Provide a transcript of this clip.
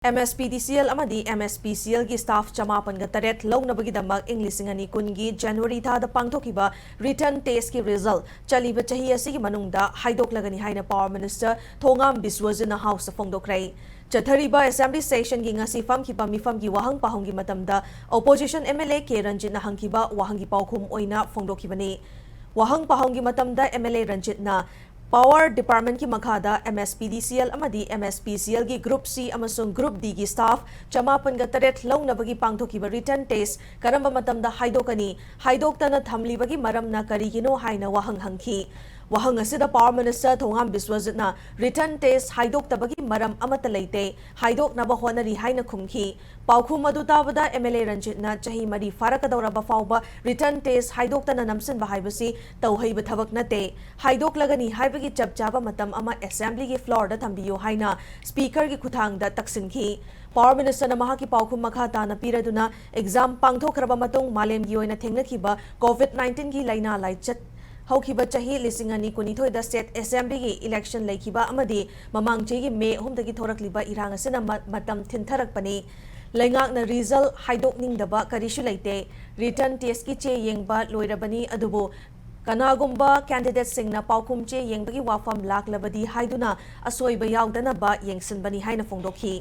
Mspdcl amadi Mspcl gi staff chamapan ga taret lognabagi damak English ani kungi January tha da pangthokiba return test ki result chaliba chahi asigi manungda haidoklagani haina Power Minister Thongam Biswajit na House phongdokrai chathariba assembly session gi ngasi famkiba mifam gi wahang pahong gi matamda opposition MLA K Ranjit na hangkiba wahang gi paukhum oina phongdokibani wahang pahong gi matamda MLA Ranjit na Power Department ki makhada Mspdcl amadi Mspcl gi Group C amasung Group D gi staff chamapan ga taret lognabagi pangthokiba return test karamba matamda haidokani haidoktana thamlibagi maramna karigino haina wahang hangki wahang asida Power Minister Thongam Biswajit na return test haidoktabagi maram amata leite haidoknaba honari haina khumki paukhum adu tabada MLA Ranjit na chahi mari farakadawraba fauba return test haidoktana namsinba haibasi tauhaiba thabak nate haidoklagani haibagi chapchaba matam ama assembly gi floor da thambiyo haina speaker gi khuthang da taksinki Power Minister na mahaki paukhum makha tana piraduna exam pangthokraba matung malem gi oina thengnakiba COVID-19 gi laina laichat Haukiba chahi lisingani kunithoi da state assembly gi election laikiba amadi mamang chegi May 3 dagi thorakliba irang asina matam thintharakpani laingak na result haidokningdaba karishu laite return test ki che yengba loirabani adubo kanagumba candidate singna paukhum che yengbagi wafam laklabadi haiduna asoiba yaudana ba yengsinbani haina phongdokhi